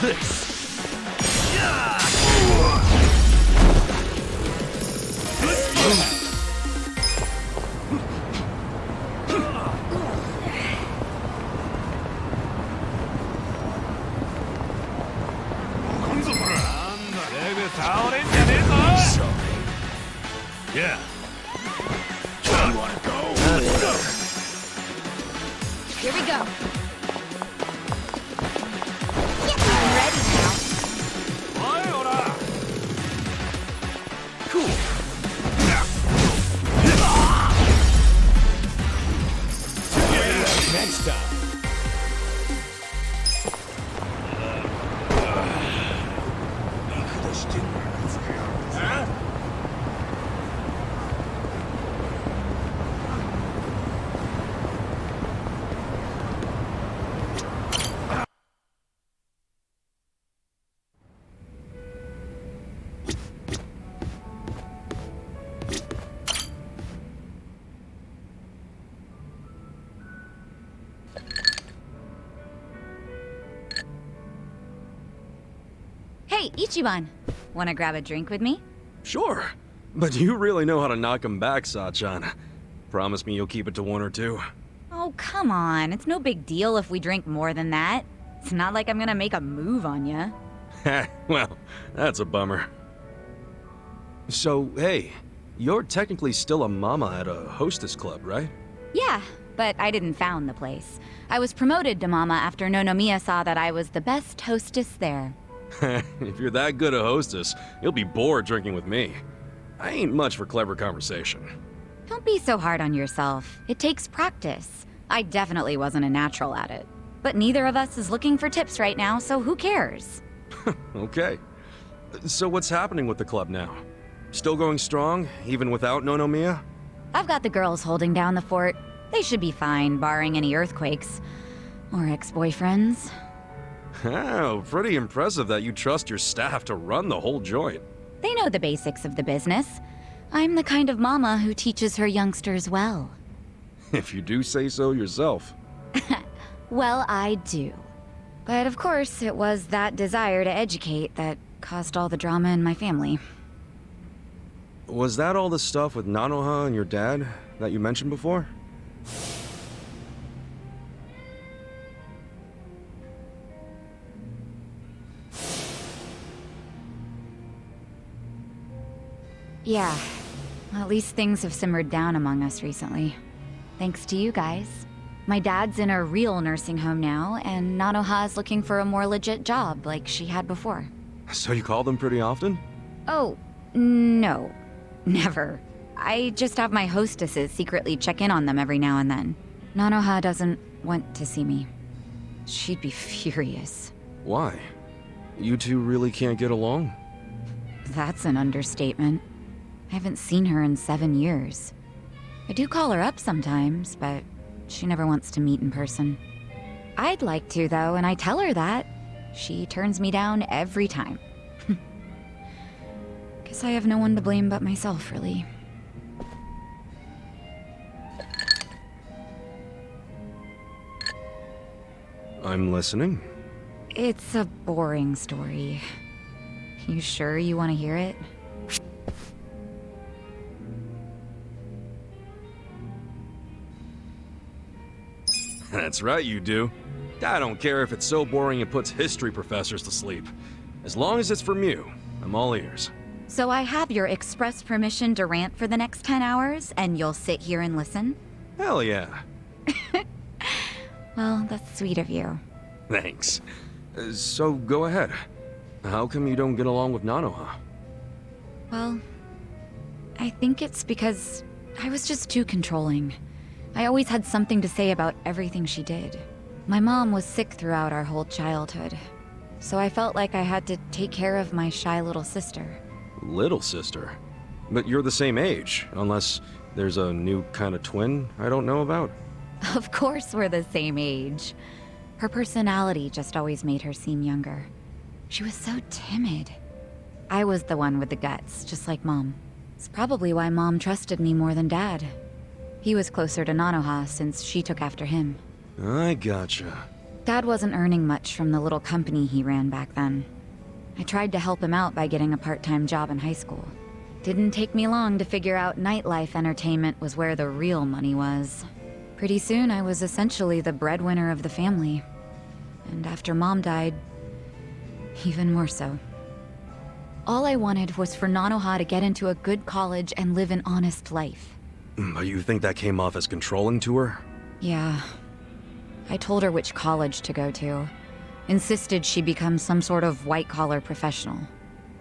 this! Yeah. You wanna go? Let's go. Here we go. I'm ready now. Cool. Next time. Huh? Hey, Ichiban. Wanna grab a drink with me? Sure. But you really know how to knock 'em back, Sachan. Promise me you'll keep it to one or two. Oh, come on. It's no big deal if we drink more than that. It's not like I'm gonna make a move on ya. Well, that's a bummer. So, hey, you're technically still a mama at a hostess club, right? Yeah, but I didn't found the place. I was promoted to mama after Nonomiya saw that I was the best hostess there. If you're that good a hostess, you'll be bored drinking with me. I ain't much for clever conversation. Don't be so hard on yourself. It takes practice. I definitely wasn't a natural at it. But neither of us is looking for tips right now, so who cares? Okay. So what's happening with the club now? Still going strong, even without Nonomiya? I've got the girls holding down the fort. They should be fine, barring any earthquakes. Or ex-boyfriends. Oh, pretty impressive that you trust your staff to run the whole joint. They know the basics of the business. I'm the kind of mama who teaches her youngsters well. If you do say so yourself. Well, I do. But of course, it was that desire to educate that caused all the drama in my family. Was that all the stuff with Nanoha and your dad that you mentioned before? Yeah. At least things have simmered down among us recently. Thanks to you guys. My dad's in a real nursing home now, and Nanoha's looking for a more legit job like she had before. So you call them pretty often? Oh, no. Never. I just have my hostesses secretly check in on them every now and then. Nanoha doesn't want to see me. She'd be furious. Why? You two really can't get along? That's an understatement. I haven't seen her in 7 years. I do call her up sometimes, but she never wants to meet in person. I'd like to, though, and I tell her that. She turns me down every time. Guess I have no one to blame but myself, really. I'm listening. It's a boring story. You sure you want to hear it? That's right, you do. I don't care if it's so boring it puts history professors to sleep. As long as it's from you, I'm all ears. So I have your express permission to rant for the next 10 hours, and you'll sit here and listen? Hell yeah. Well, that's sweet of you. Thanks. So go ahead. How come you don't get along with Nanoha? Well, I think it's because I was just too controlling. I always had something to say about everything she did. My mom was sick throughout our whole childhood, so I felt like I had to take care of my shy little sister. Little sister? But you're the same age, unless there's a new kind of twin I don't know about. Of course we're the same age. Her personality just always made her seem younger. She was so timid. I was the one with the guts, just like Mom. It's probably why Mom trusted me more than Dad. He was closer to Nanoha since she took after him. I gotcha. Dad wasn't earning much from the little company he ran back then. I tried to help him out by getting a part-time job in high school. Didn't take me long to figure out nightlife entertainment was where the real money was. Pretty soon, I was essentially the breadwinner of the family. And after Mom died, even more so. All I wanted was for Nanoha to get into a good college and live an honest life. But you think that came off as controlling to her? Yeah. I told her which college to go to. Insisted she become some sort of white-collar professional.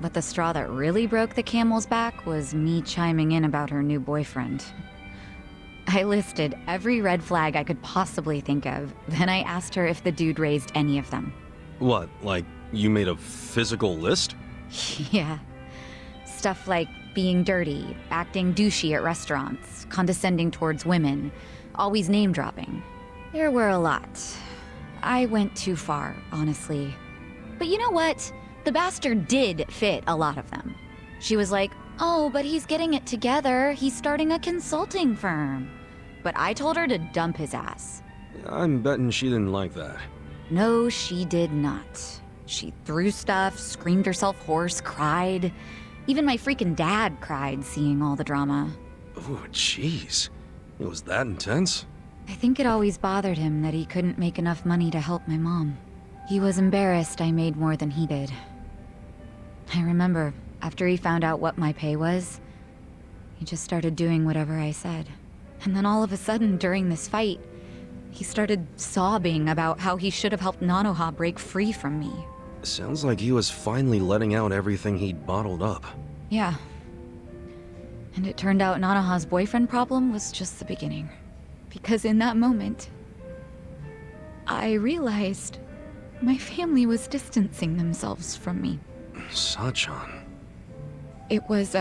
But the straw that really broke the camel's back was me chiming in about her new boyfriend. I listed every red flag I could possibly think of, then I asked her if the dude raised any of them. What, like, you made a physical list? Yeah. Stuff like being dirty, acting douchey at restaurants, condescending towards women, always name-dropping. There were a lot. I went too far, honestly. But you know what? The bastard did fit a lot of them. She was like, oh, but he's getting it together. He's starting a consulting firm. But I told her to dump his ass. I'm betting she didn't like that. No, she did not. She threw stuff, screamed herself hoarse, cried. Even my freaking dad cried seeing all the drama. Ooh, jeez. It was that intense? I think it always bothered him that he couldn't make enough money to help my mom. He was embarrassed I made more than he did. I remember, after he found out what my pay was, he just started doing whatever I said. And then all of a sudden, during this fight, he started sobbing about how he should have helped Nanoha break free from me. Sounds like he was finally letting out everything he'd bottled up. Yeah. And it turned out Nanoha's boyfriend problem was just the beginning. Because in that moment, I realized my family was distancing themselves from me. Sachan. It was,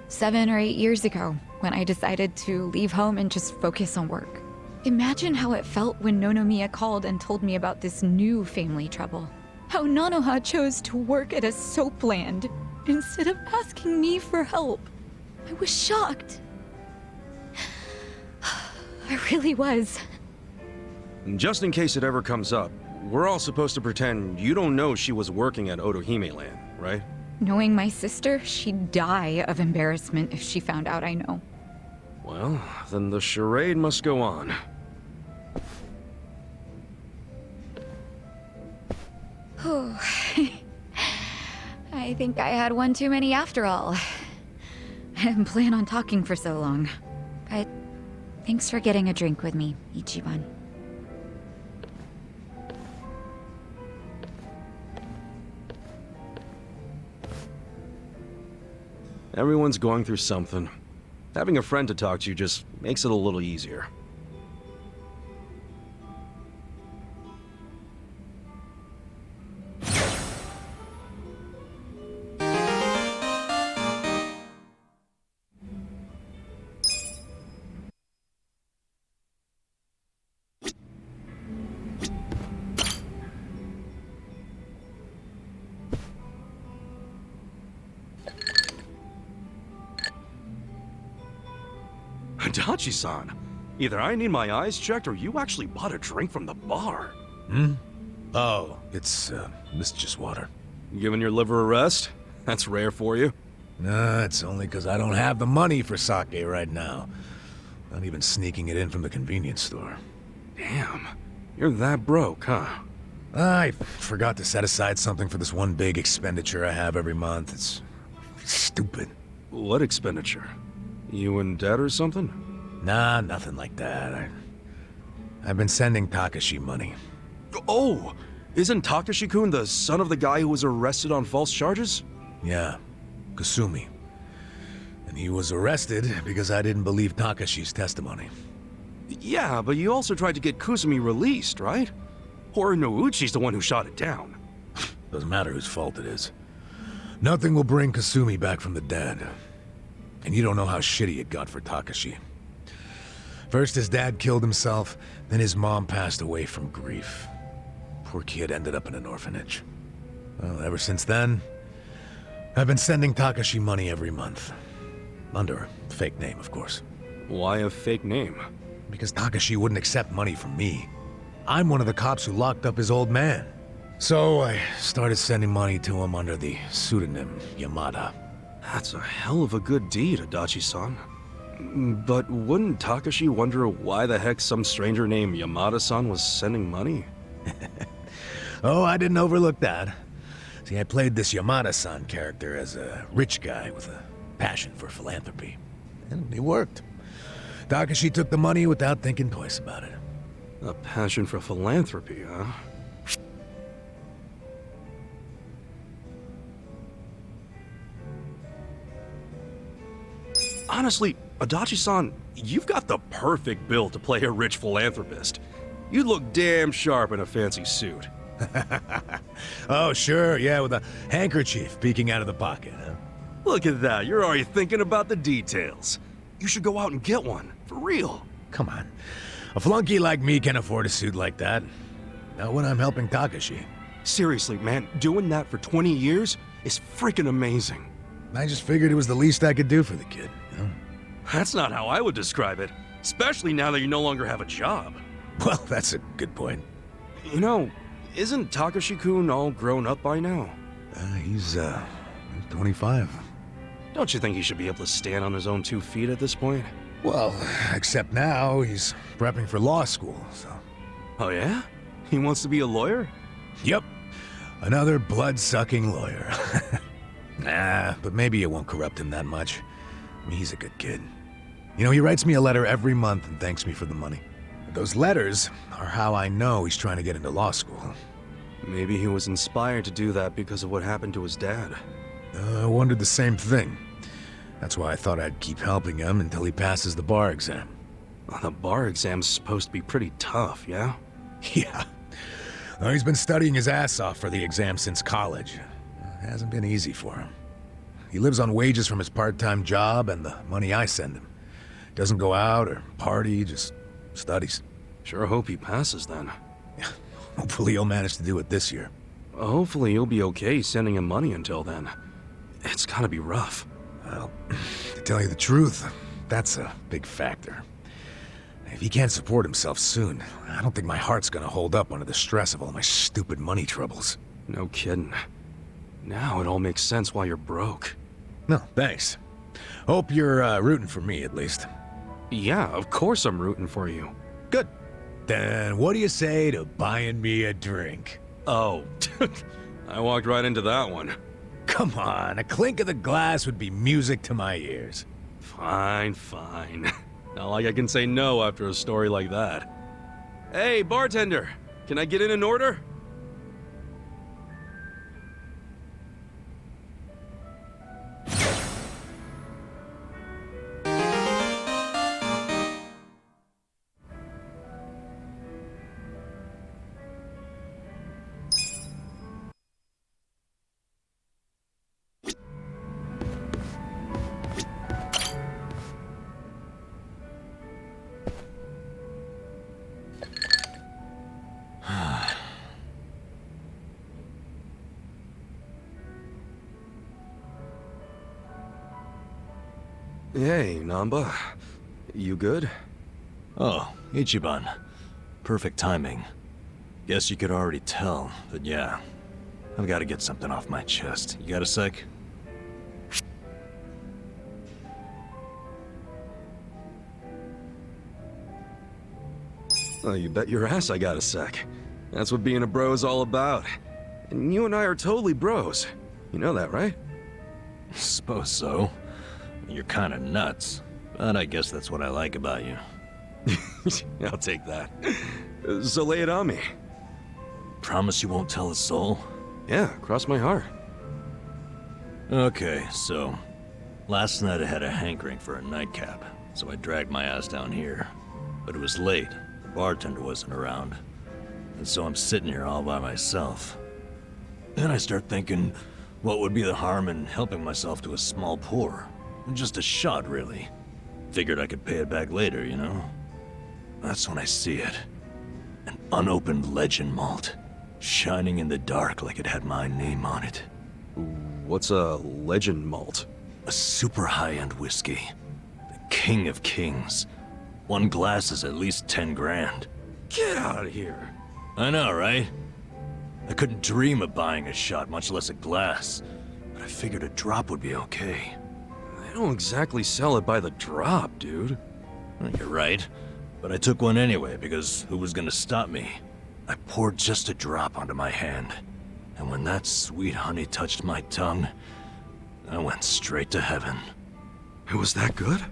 7 or 8 years ago when I decided to leave home and just focus on work. Imagine how it felt when Nonomiya called and told me about this new family trouble. How Nanoha chose to work at a soap land instead of asking me for help. I was shocked. I really was. Just in case it ever comes up, we're all supposed to pretend you don't know she was working at Otohime Land, right? Knowing my sister, she'd die of embarrassment if she found out I know. Well, then the charade must go on. I think I had one too many after all. I didn't plan on talking for so long. But thanks for getting a drink with me, Ichiban. Everyone's going through something. Having a friend to talk to just makes it a little easier. Dachi-san, either I need my eyes checked or you actually bought a drink from the bar. Oh, it's just water. Giving your liver a rest? That's rare for you. Nah, it's only because I don't have the money for sake right now. Not even sneaking it in from the convenience store. Damn, you're that broke, huh? I forgot to set aside something for this one big expenditure I have every month. It's stupid. What expenditure? You in debt or something? Nah, nothing like that. I've been sending Takashi money. Oh! Isn't Takashi-kun the son of the guy who was arrested on false charges? Yeah, Kasumi. And he was arrested because I didn't believe Takashi's testimony. Yeah, but you also tried to get Kusumi released, right? Or Nouchi's the one who shot it down. Doesn't matter whose fault it is. Nothing will bring Kasumi back from the dead. And you don't know how shitty it got for Takashi. First his dad killed himself, then his mom passed away from grief. Poor kid ended up in an orphanage. Well, ever since then, I've been sending Takashi money every month. Under a fake name, of course. Why a fake name? Because Takashi wouldn't accept money from me. I'm one of the cops who locked up his old man. So I started sending money to him under the pseudonym Yamada. That's a hell of a good deed, Adachi-san. But wouldn't Takashi wonder why the heck some stranger named Yamada-san was sending money? Oh, I didn't overlook that. See, I played this Yamada-san character as a rich guy with a passion for philanthropy. And it worked. Takashi took the money without thinking twice about it. A passion for philanthropy, huh? Honestly, Adachi-san, you've got the perfect build to play a rich philanthropist. You look damn sharp in a fancy suit. Oh, sure, yeah, with a handkerchief peeking out of the pocket, huh? Look at that, you're already thinking about the details. You should go out and get one, for real. Come on. A flunky like me can afford a suit like that. Not when I'm helping Takashi. Seriously, man, doing that for 20 years is freaking amazing. I just figured it was the least I could do for the kid, you know? That's not how I would describe it, especially now that you no longer have a job. Well, that's a good point. You know, isn't Takashi-kun all grown up by now? He's 25. Don't you think he should be able to stand on his own 2 feet at this point? Well, except now he's prepping for law school, so... Oh yeah? He wants to be a lawyer? Yep. Another blood-sucking lawyer. Nah, but maybe it won't corrupt him that much. I mean, he's a good kid. You know, he writes me a letter every month and thanks me for the money. Those letters are how I know he's trying to get into law school. Maybe he was inspired to do that because of what happened to his dad. I wondered the same thing. That's why I thought I'd keep helping him until he passes the bar exam. Well, the bar exam's supposed to be pretty tough, yeah? Yeah. Well, he's been studying his ass off for the exam since college. It hasn't been easy for him. He lives on wages from his part-time job and the money I send him. Doesn't go out or party, just studies. Sure hope he passes then. Hopefully he'll manage to do it this year. Hopefully you'll be okay sending him money until then. It's gotta be rough. Well, to tell you the truth, that's a big factor. If he can't support himself soon, I don't think my heart's gonna hold up under the stress of all my stupid money troubles. No kidding. Now it all makes sense why you're broke. No, thanks. Hope you're rooting for me, at least. Yeah, of course I'm rooting for you. Good. Then what do you say to buying me a drink? Oh, I walked right into that one. Come on, a clink of the glass would be music to my ears. Fine, fine. Not like I can say no after a story like that. Hey, bartender, can I get in an order? Hey, Namba. You good? Oh, Ichiban. Perfect timing. Guess you could already tell, but yeah. I've got to get something off my chest. You got a sec? Oh, you bet your ass I got a sec. That's what being a bro is all about. And you and I are totally bros. You know that, right? Suppose so. You're kind of nuts, but I guess that's what I like about you. I'll take that. So lay it on me. Promise you won't tell a soul? Yeah, cross my heart. Okay, so... Last night I had a hankering for a nightcap, so I dragged my ass down here. But it was late, the bartender wasn't around. And so I'm sitting here all by myself. Then I start thinking, what would be the harm in helping myself to a small pour? Just a shot, really. Figured I could pay it back later, you know? That's when I see it. An unopened legend malt, shining in the dark like it had my name on it. What's a legend malt? A super high-end whiskey. The king of kings. One glass is at least 10 grand. Get out of here. I know, right? I couldn't dream of buying a shot, much less a glass. But I figured a drop would be okay. They don't exactly sell it by the drop, dude. Well, you're right. But I took one anyway, because who was gonna stop me? I poured just a drop onto my hand. And when that sweet honey touched my tongue, I went straight to heaven. It was that good?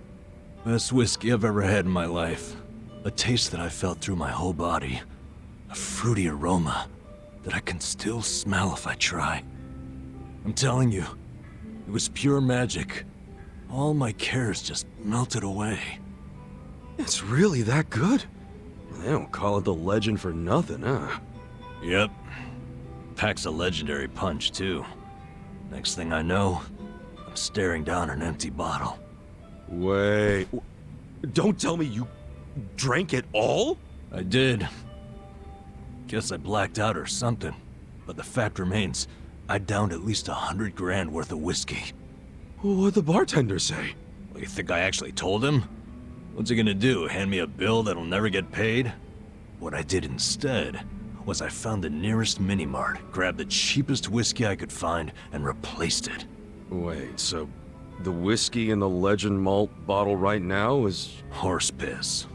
Best whiskey I've ever had in my life. A taste that I felt through my whole body. A fruity aroma that I can still smell if I try. I'm telling you, it was pure magic. All my cares just melted away. It's really that good? They don't call it the legend for nothing, huh? Yep. Packs a legendary punch, too. Next thing I know, I'm staring down an empty bottle. Wait... Don't tell me you drank it all? I did. Guess I blacked out or something. But the fact remains, I downed at least 100 grand worth of whiskey. What'd the bartender say? Well, you think I actually told him? What's he gonna do, hand me a bill that'll never get paid? What I did instead was I found the nearest mini-mart, grabbed the cheapest whiskey I could find, and replaced it. Wait, so the whiskey in the Legend Malt bottle right now is... Horse piss.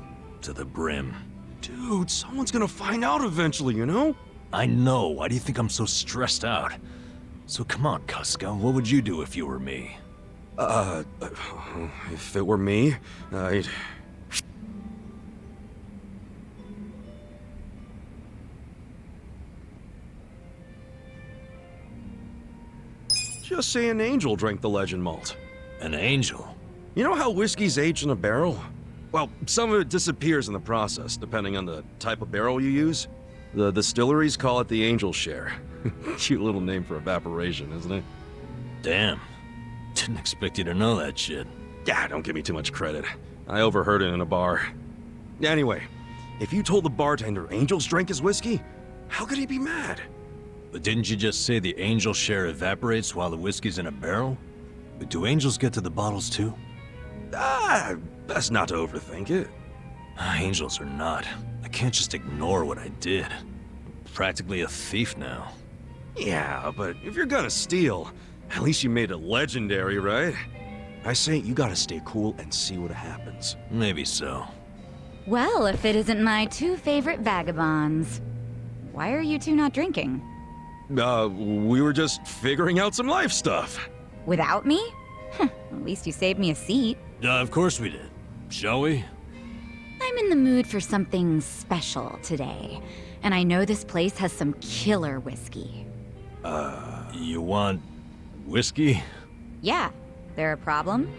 To the brim. Dude, someone's gonna find out eventually, you know? I know. Why do you think I'm so stressed out? So come on, Kasuga. What would you do if you were me? If it were me, I'd... Just say an angel drank the Legend Malt. An angel? You know how whiskey's aged in a barrel? Well, some of it disappears in the process, depending on the type of barrel you use. The distilleries call it the angel share. Cute little name for evaporation, isn't it? Damn. Didn't expect you to know that shit. Yeah, don't give me too much credit. I overheard it in a bar. Anyway, if you told the bartender angels drank his whiskey, how could he be mad? But didn't you just say the angel share evaporates while the whiskey's in a barrel? But do angels get to the bottles too? Best not to overthink it. Angels or not, I can't just ignore what I did. I'm practically a thief now. Yeah, but if you're gonna steal, at least you made it legendary, right? I say you gotta stay cool and see what happens. Maybe so. Well, if it isn't my two favorite vagabonds. Why are you two not drinking? We were just figuring out some life stuff. Without me? At least you saved me a seat. Of course we did. Shall we? I'm in the mood for something special today, and I know this place has some killer whiskey. You want whiskey? Yeah, there a problem?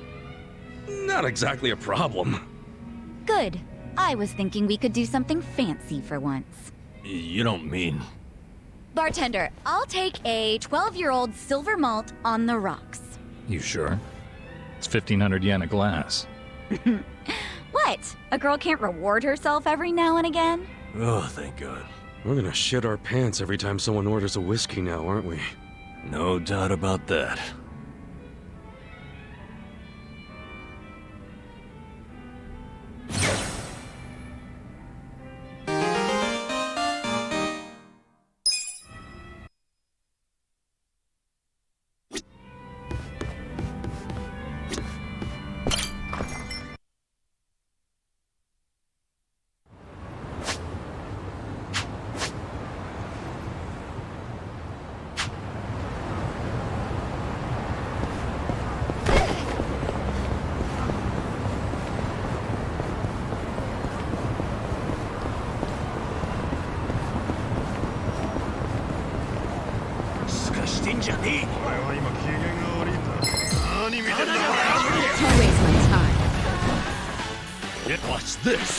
Not exactly a problem. Good. I was thinking we could do something fancy for once. You don't mean... Bartender, I'll take a 12-year-old silver malt on the rocks. You sure? It's 1,500 yen a glass. What? A girl can't reward herself every now and again? Oh, thank God. We're gonna shit our pants every time someone orders a whiskey now, aren't we? No doubt about that. Don't waste my time. What's this?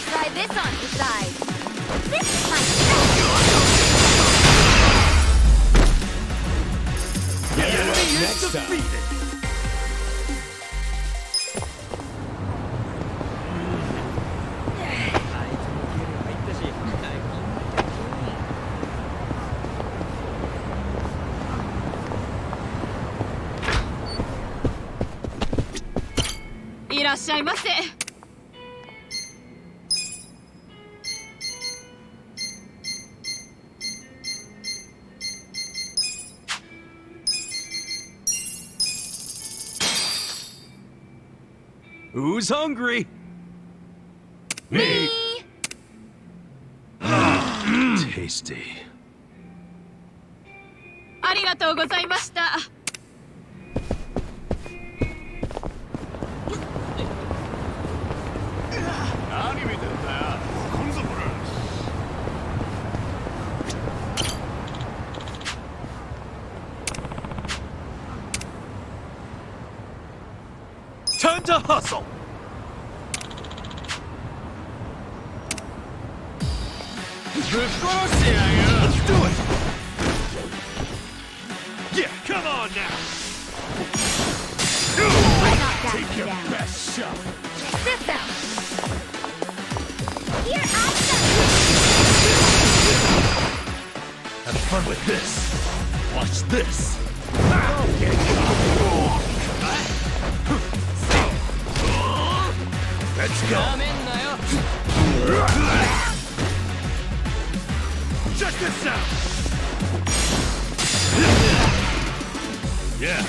Try this on the side. This is my Next time. らっしゃいませ。Who's hungry? Me! Tasty. ありがとうございました。何見てんだよ。来んぞこれ。Time to hustle! Let's do it! Yeah, come on now! Take your best shot. Sit down. Here I Have fun with this. Watch this. Let's go. Check this out! Yeah.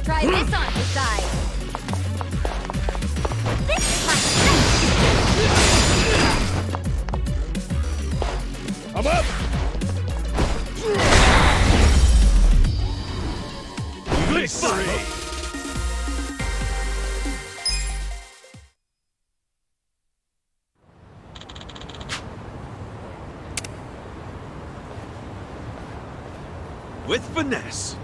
Try this on the side. This is my I'm up! Victory! With finesse.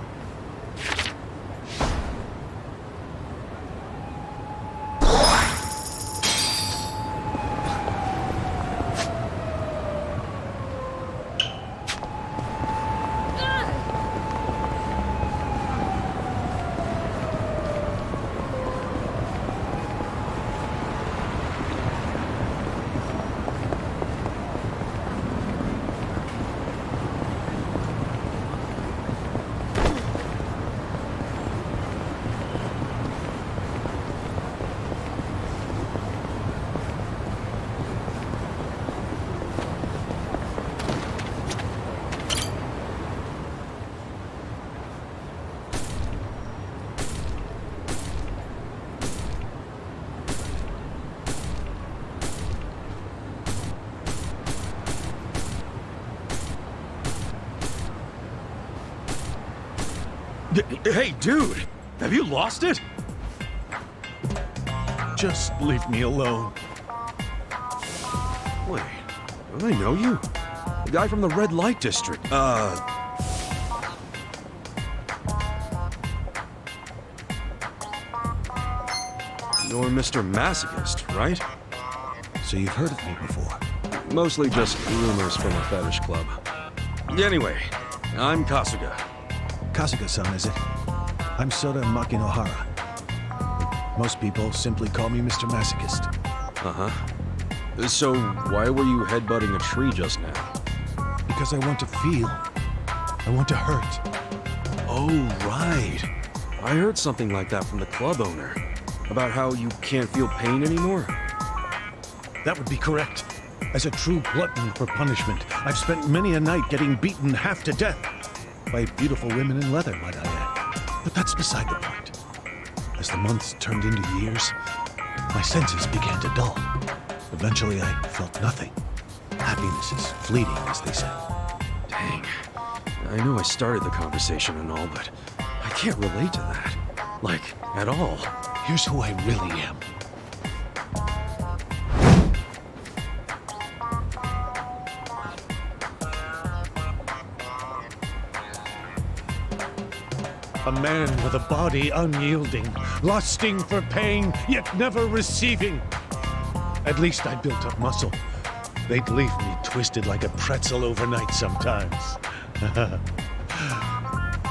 Hey, dude! Have you lost it? Just leave me alone. Wait, do I know you? The guy from the red light district. You're Mr. Masochist, right? So you've heard of me before? Mostly just rumors from a fetish club. Anyway, I'm Kasuga. Kasuga-san, is it? I'm Soda Makinohara. Most people simply call me Mr. Masochist. Uh-huh. So, why were you headbutting a tree just now? Because I want to feel. I want to hurt. Oh, right. I heard something like that from the club owner. About how you can't feel pain anymore? That would be correct. As a true glutton for punishment, I've spent many a night getting beaten half to death. By beautiful women in leather, might I add. But that's beside the point. As the months turned into years, my senses began to dull. Eventually, I felt nothing. Happiness is fleeting, as they say. Dang. I know I started the conversation and all, but I can't relate to that. Like, at all. Here's who I really am. A man with a body unyielding, lusting for pain, yet never receiving. At least I built up muscle. They'd leave me twisted like a pretzel overnight sometimes.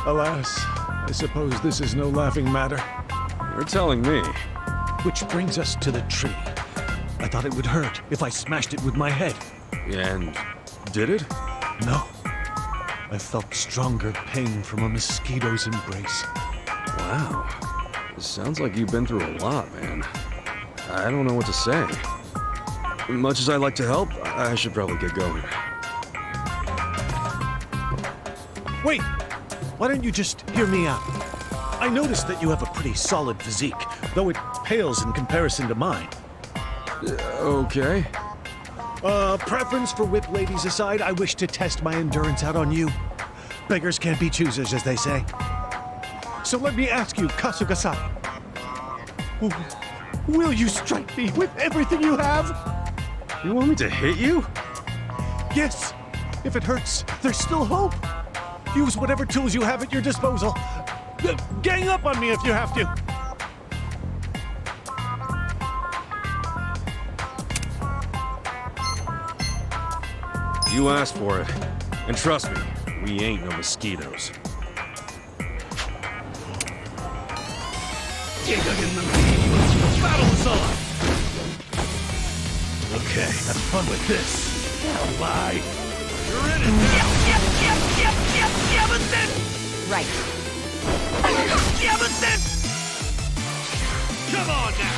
Alas, I suppose this is no laughing matter. You're telling me. Which brings us to the tree. I thought it would hurt if I smashed it with my head. And did it? No. I've felt stronger pain from a mosquito's embrace. Wow. Sounds like you've been through a lot, man. I don't know what to say. Much as I like to help, I should probably get going. Wait! Why don't you just hear me out? I noticed that you have a pretty solid physique, though it pales in comparison to mine. Okay. Preference for whip ladies aside, I wish to test my endurance out on you. Beggars can't be choosers, as they say. So let me ask you, Kasuga-san. Will you strike me with everything you have? You want me to hit you? Yes. If it hurts, there's still hope. Use whatever tools you have at your disposal. Gang up on me if you have to. You asked for it. And trust me, we ain't no mosquitoes. Battle is on! Okay, have fun with this. Don't lie. You're in it now! Right. Come on now!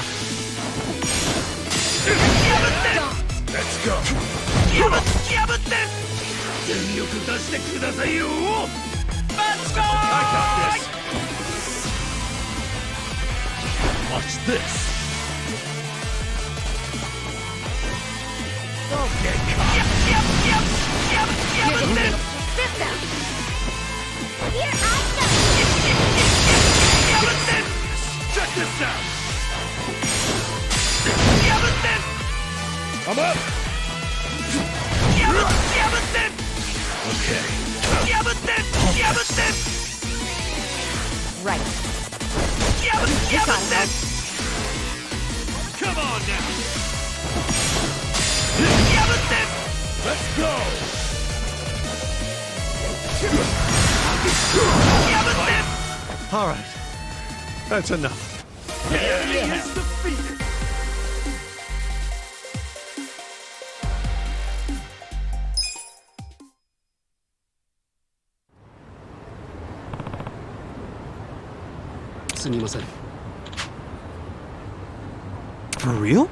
Let's go! I got this! Watch this! Don't get caught! Sit down. Here I Check this out! I'm up! Okay. Right. Come on now! Let's go! All right. That's enough. Enemy is defeated! For real?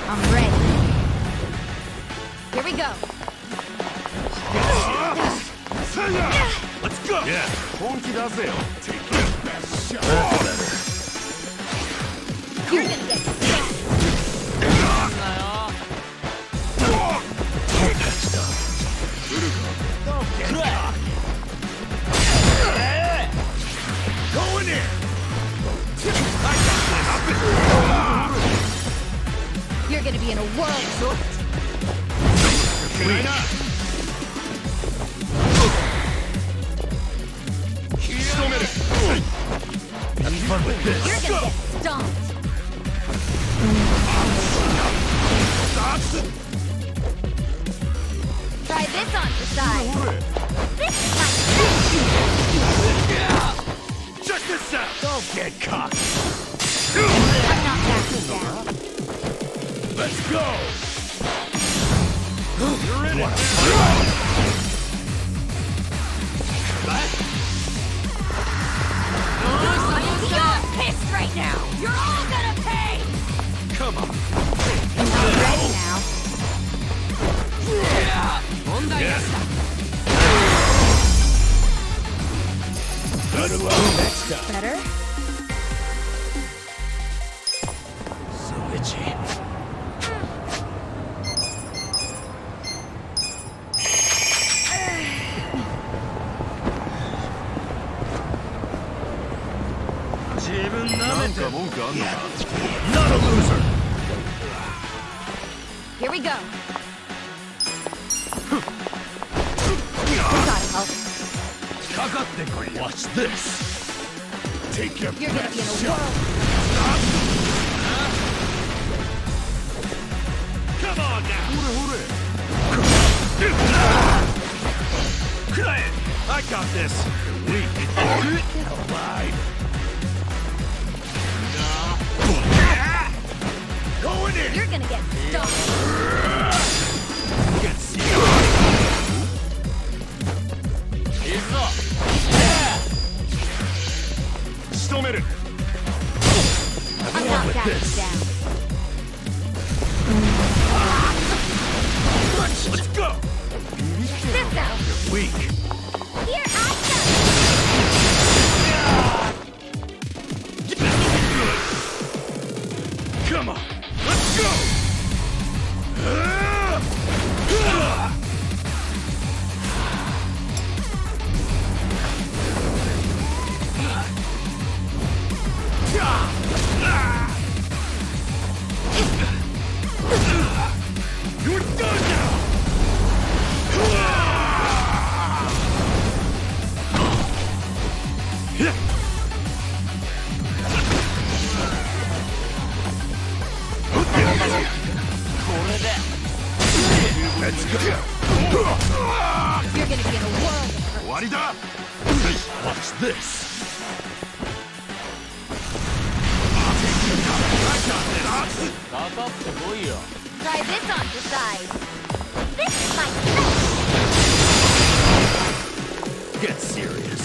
I'm ready. Here we go. Let's go! Yeah. You're gonna get Go in here! You're gonna be in a whirl. Have fun with this. You're gonna get stomped. Try this on for size. This is my Check this out! Don't get caught! I'm not backing down. Let's go! You're in it! You're pissed right now. You're all gonna pay. Come on. I'm ready now. Better? So itchy. Not a loser! Here we go. We gotta help. Watch this! Take your You're gonna be in a whirl. Come on now! I got this! Weak! Alive! Going in! You're gonna get stuck. Get Still made it! I'm not backing down. Let's go! This out. Weak! Here I Come on! Let's go! You're done now! Let's go! You're gonna be in a whirl. Warida! Watch this! Try this on the side. This is my Get serious.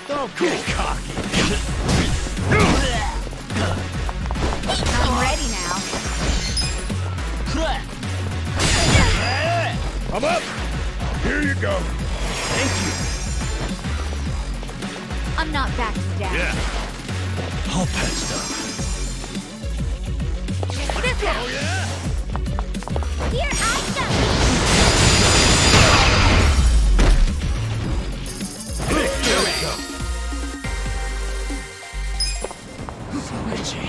Don't get cocky. I'm ready now. I'm up! Here you go. I'm not backing down. Yeah. All patched up. This out. yeah? Here I go. Here we go. So itchy.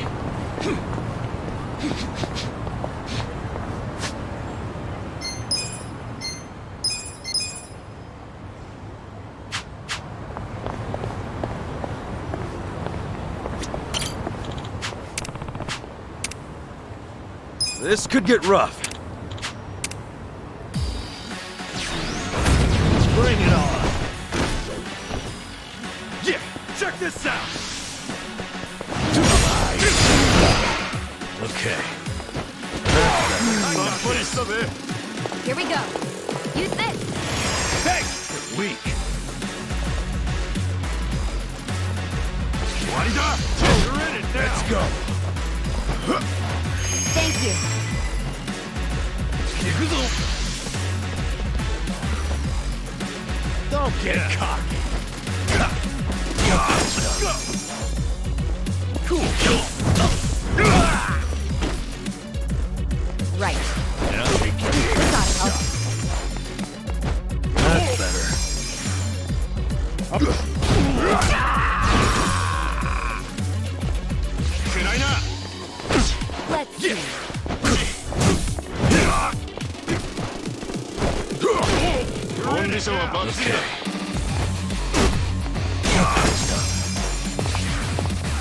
This could get rough. Bring it on. Yeah, check this out. Okay. Here we go. Use this. Hey, weak. Warida, you're in it now. Let's go. Thank you. Don't get cocky. Go. Cool. Right. Yeah, we can. We gotta help. That's better. Let's see.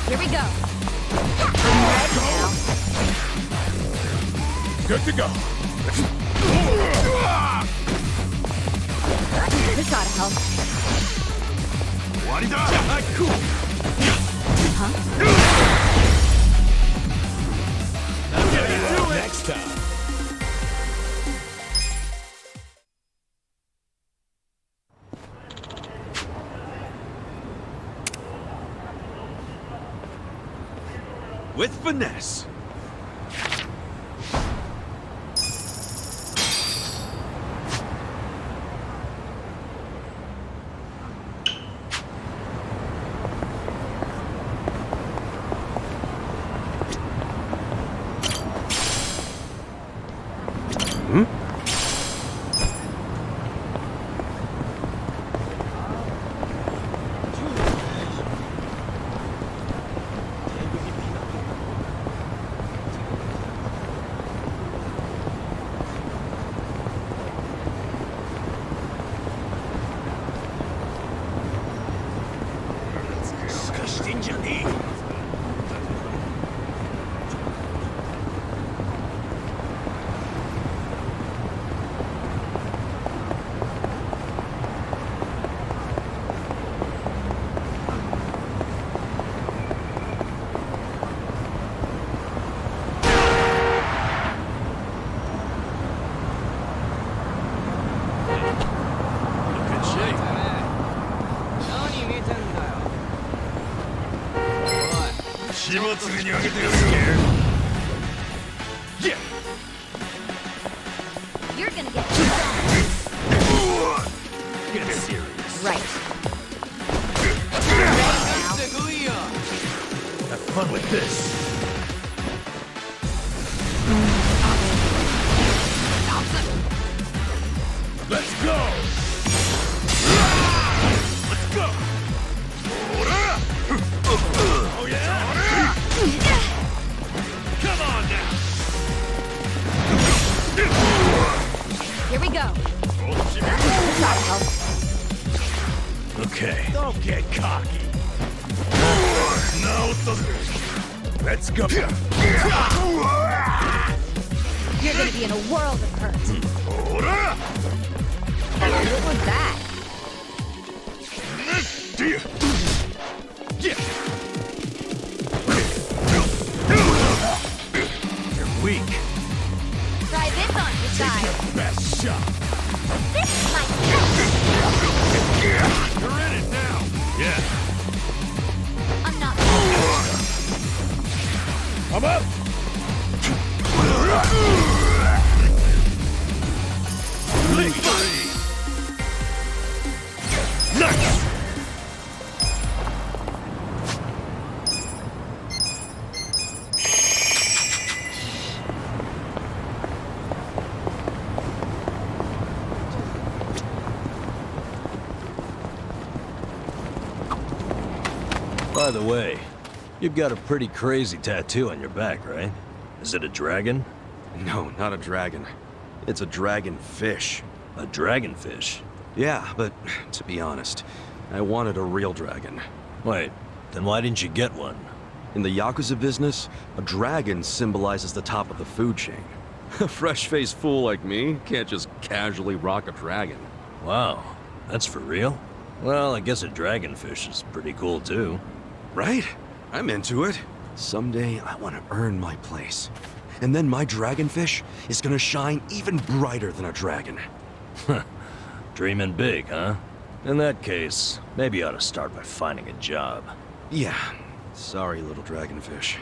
Here we go. I'm ready now. Good to go. This ought to help. Warida, cool. Next time. With finesse. Yeah. You're gonna get Get serious. right. Have fun with this. Let's go. Let's go. Oh yeah. Come on now. Here we go. Okay. Don't get cocky. No. Let's go. You're gonna be in a world of hurt. What was that? Yeah. You're weak. Try this on your side. Best shot. This is my You're in it now. Yeah. I'm not. I'm up. Nice. By the way, you've got a pretty crazy tattoo on your back, right? Is it a dragon? No, not a dragon. It's a dragon fish. A dragonfish? Yeah, but to be honest, I wanted a real dragon. Wait, then why didn't you get one? In the Yakuza business, a dragon symbolizes the top of the food chain. A fresh-faced fool like me can't just casually rock a dragon. Wow, that's for real? Well, I guess a dragonfish is pretty cool too. Right? I'm into it. Someday I want to earn my place. And then my dragonfish is gonna shine even brighter than a dragon. Dreaming big, huh? In that case, maybe you ought to start by finding a job. Yeah. Sorry, little dragonfish.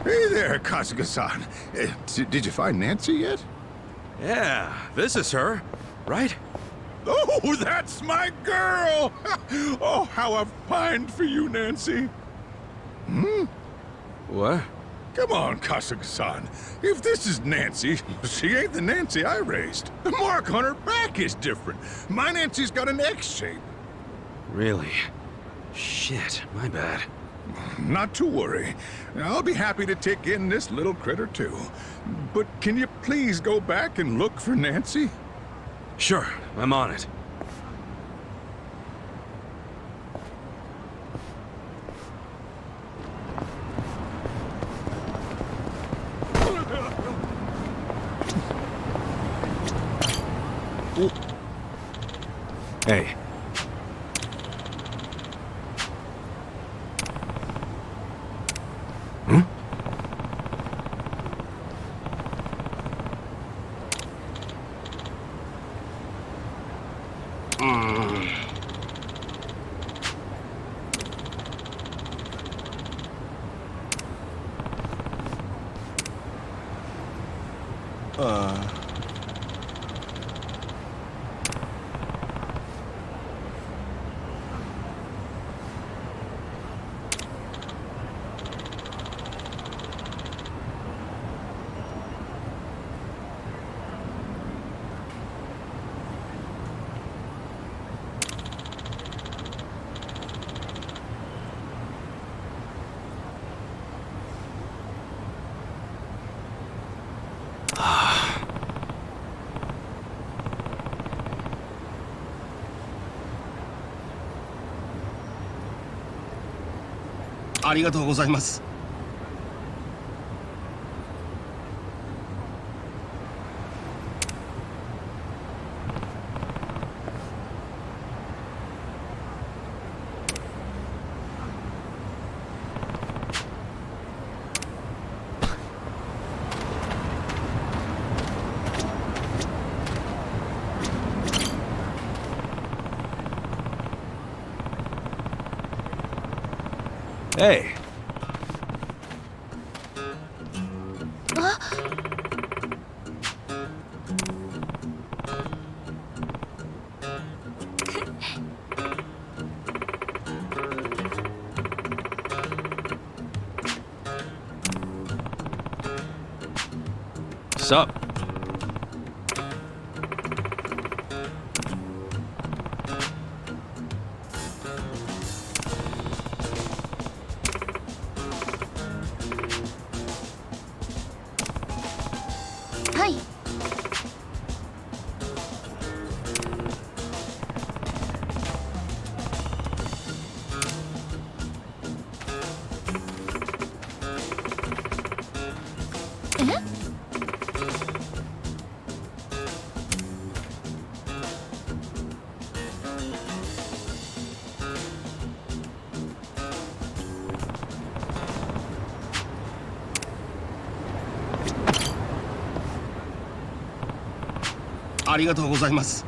Hey there, Kasuga-san. Did you find Nancy yet? Yeah, this is her, right? Oh, that's my girl! Oh, how I've pined for you, Nancy. What? Come on, Kasuga-san. If this is Nancy, she ain't the Nancy I raised. The mark on her back is different. My Nancy's got an X shape. Really? Shit, my bad. Not to worry. I'll be happy to take in this little critter, too. But can you please go back and look for Nancy? Sure, I'm on it. Hey. Hey. Sup? Hi.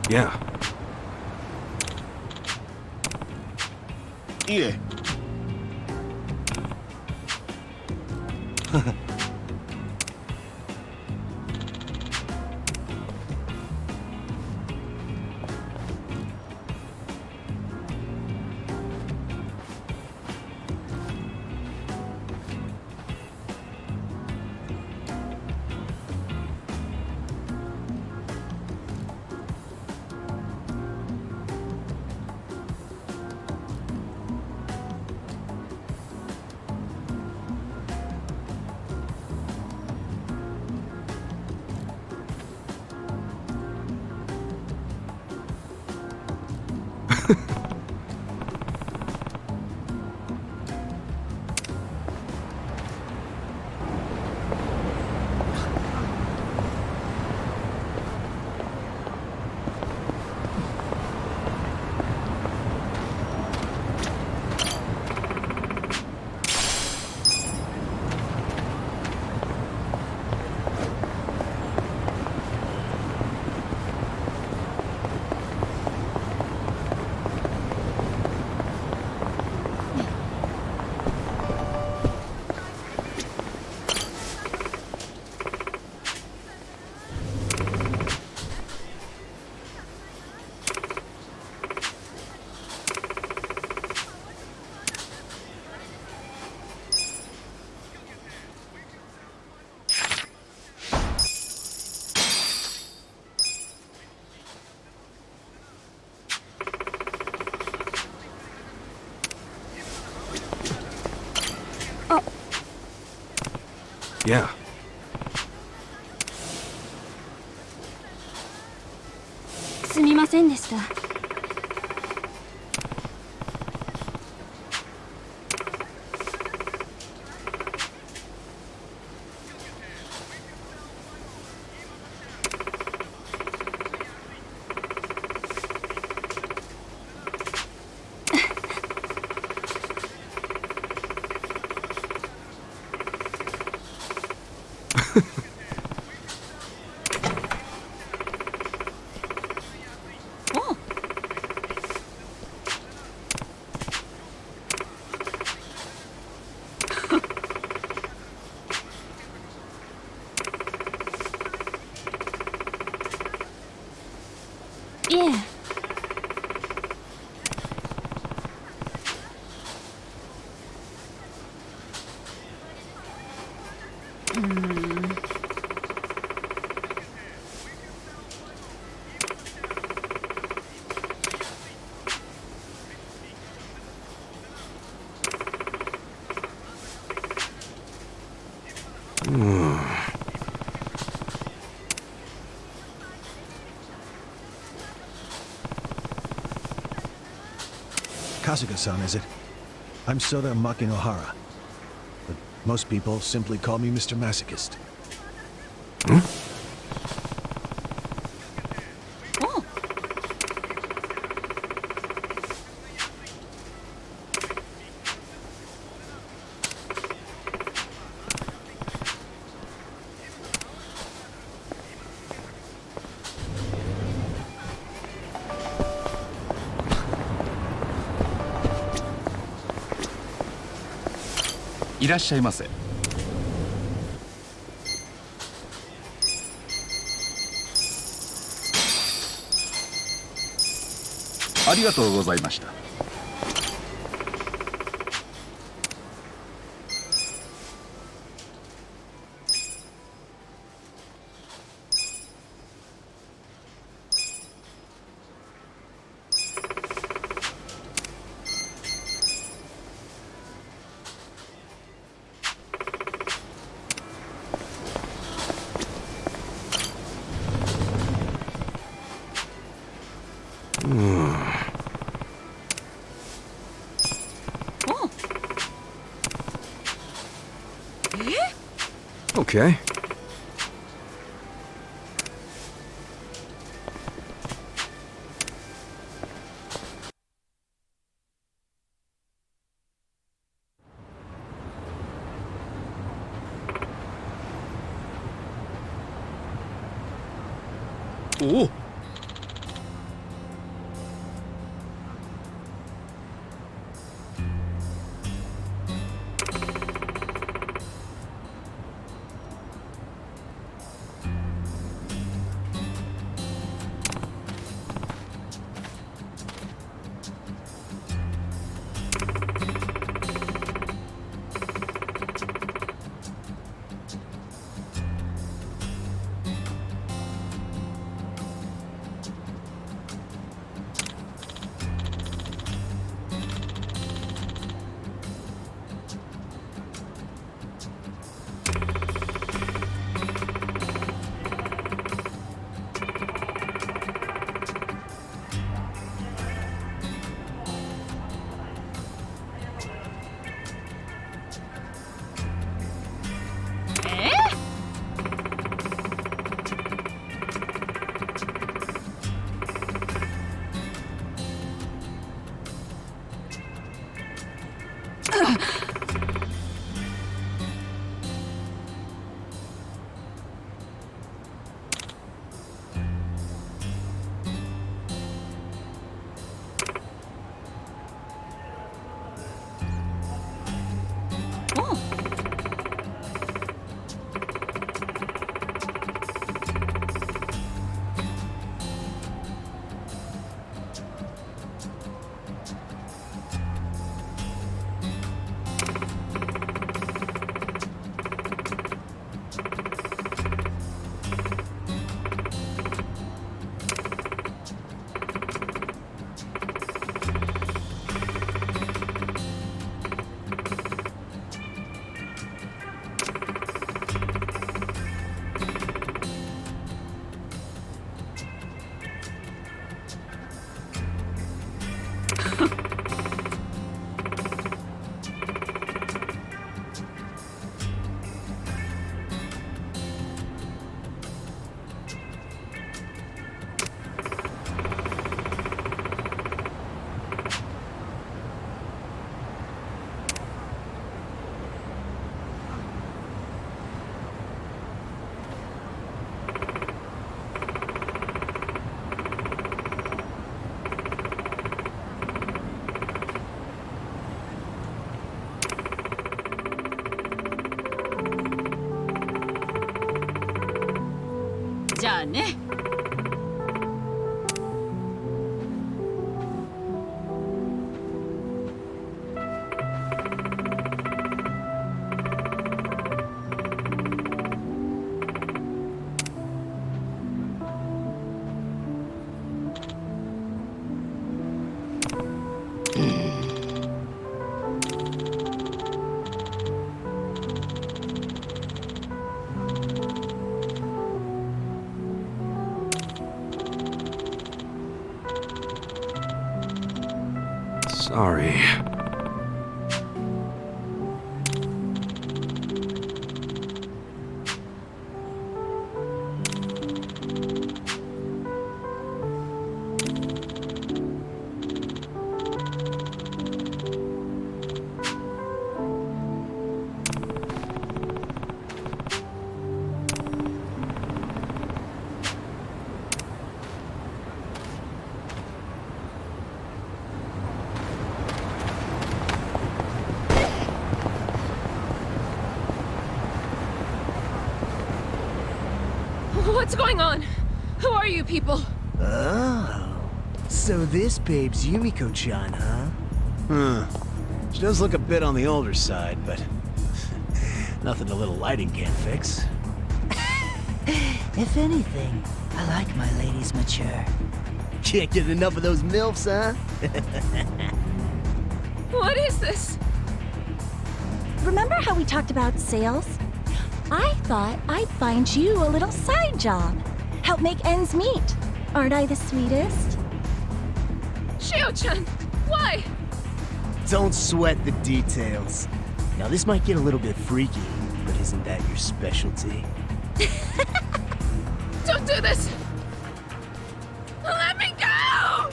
Yeah. いえ。Yeah. すみませんでした。いえ。Kasuga-san, is it? I'm Soda Makinohara. But most people simply call me Mr. Masochist. いらっしゃいませ。ありがとうございました。Okay. Oh. Sorry. What's going on? Who are you people? Oh, so this babe's Yumiko-chan, huh? She does look a bit on the older side, but nothing a little lighting can't fix. If anything, I like my ladies mature. Can't get enough of those MILFs, huh? What is this? Remember how we talked about sales? I thought I'd find you a little side job. Help make ends meet. Aren't I the sweetest? Shio-chan, why? Don't sweat the details. Now this might get a little bit freaky, but isn't that your specialty? Don't do this! Let me go!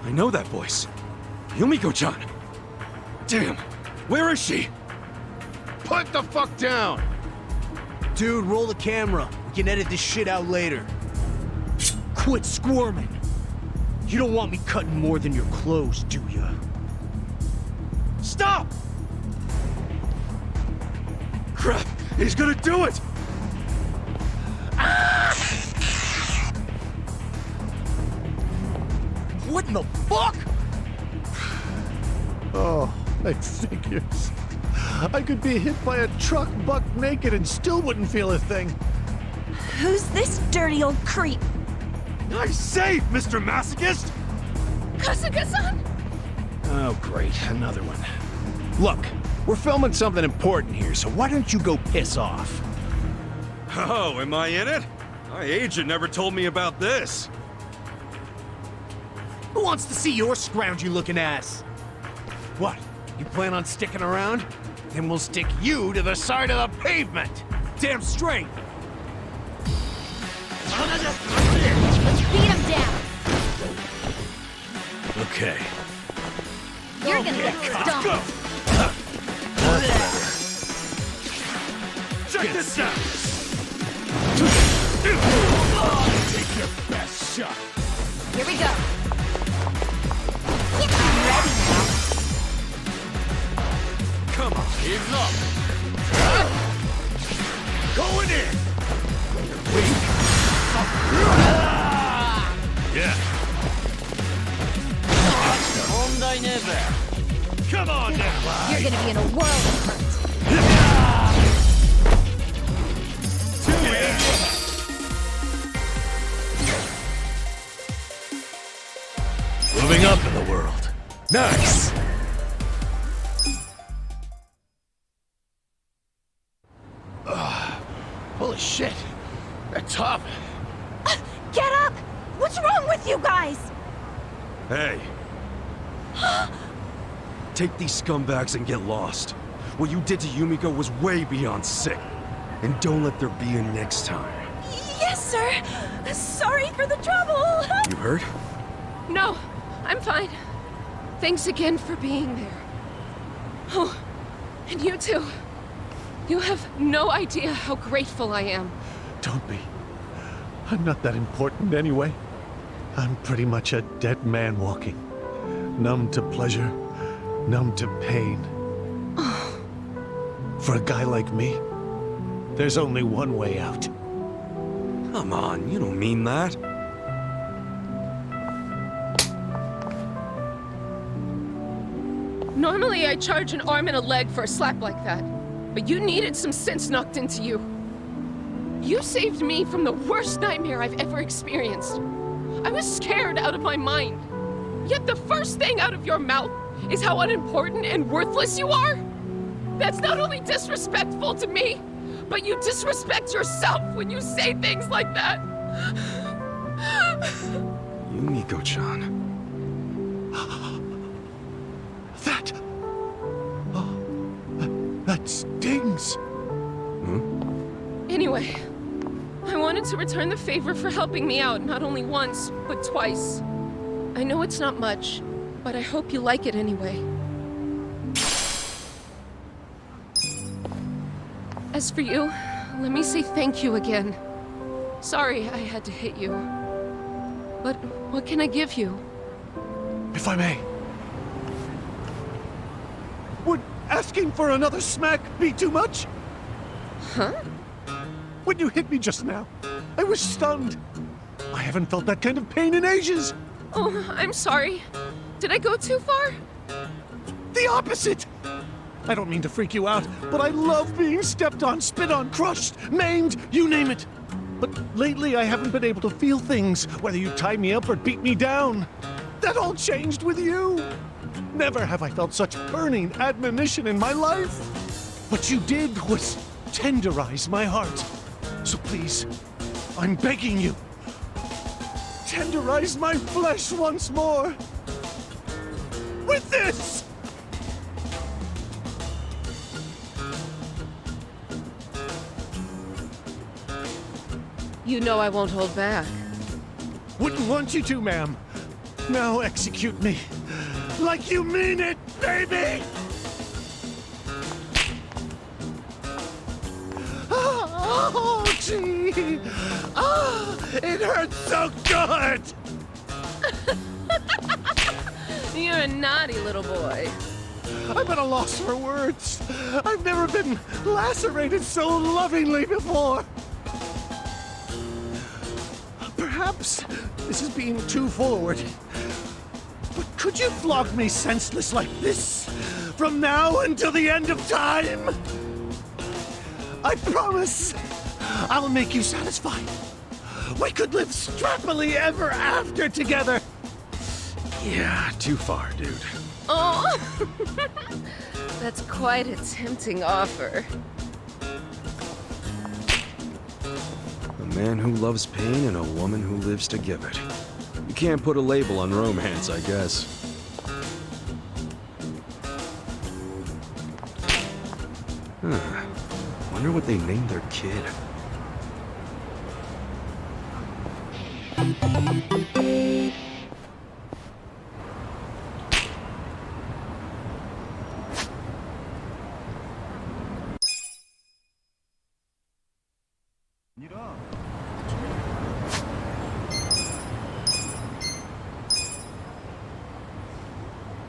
I know that voice. Yumiko-chan! Damn, where is she? Put the fuck down! Dude, roll the camera. We can edit this shit out later. Quit squirming! You don't want me cutting more than your clothes, do ya? Stop! Crap, he's gonna do it! What in the fuck? Oh, I figures. I could be hit by a truck buck naked and still wouldn't feel a thing. Who's this dirty old creep? Nice save, Mr. Masochist! Kasuga-san? Oh, great. Another one. Look, we're filming something important here, so why don't you go piss off? Oh, am I in it? My agent never told me about this. Who wants to see your scroungy-looking ass? What? You plan on sticking around? Then we'll stick you to the side of the pavement! Damn straight! Let's beat him down. Okay. You're gonna get stomped. Check this out! Take your best shot. Here we go. I'm ready now. Come on, He's up. Going in. Yeah. Come on now! You're gonna be in a world of hurt. Moving up in the world. Nice! Holy shit. That's tough. Get up! What's wrong with you guys? Hey. Take these scumbags and get lost. What you did to Yumiko was way beyond sick. And don't let there be a next time. Yes, sir. Sorry for the trouble. You hurt? No, I'm fine. Thanks again for being there. Oh, and you too. You have no idea how grateful I am. Don't be. I'm not that important anyway. I'm pretty much a dead man walking. Numb to pleasure, numb to pain. For a guy like me, there's only one way out. Come on, you don't mean that. Normally I charge an arm and a leg for a slap like that. But you needed some sense knocked into you. You saved me from the worst nightmare I've ever experienced. I was scared out of my mind. Yet the first thing out of your mouth is how unimportant and worthless you are? That's not only disrespectful to me, but you disrespect yourself when you say things like that. Yumiko-chan. That... Oh, that stings. Anyway, I wanted to return the favor for helping me out not only once, but twice. I know it's not much, but I hope you like it anyway. As for you, let me say thank you again. Sorry I had to hit you. But what can I give you? If I may. Would asking for another smack be too much? Huh? When you hit me just now, I was stunned. I haven't felt that kind of pain in ages. Oh, I'm sorry. Did I go too far? The opposite! I don't mean to freak you out, but I love being stepped on, spit on, crushed, maimed, you name it. But lately I haven't been able to feel things, whether you tie me up or beat me down. That all changed with you. Never have I felt such burning admonition in my life. What you did was tenderize my heart. So please, I'm begging you, tenderize my flesh once more. With this! You know I won't hold back. Wouldn't want you to, ma'am. Now execute me. Like you mean it, baby! Oh, gee! Ah, it hurts so good! You're a naughty little boy. I'm at a loss for words. I've never been lacerated so lovingly before. Perhaps this is being too forward. But could you flog me senseless like this from now until the end of time? I promise I'll make you satisfied. We could live strappily ever after together. Yeah, too far, dude. Oh, that's quite a tempting offer. A man who loves pain and a woman who lives to give it. You can't put a label on romance, I guess. Huh. Wonder what they named their kid.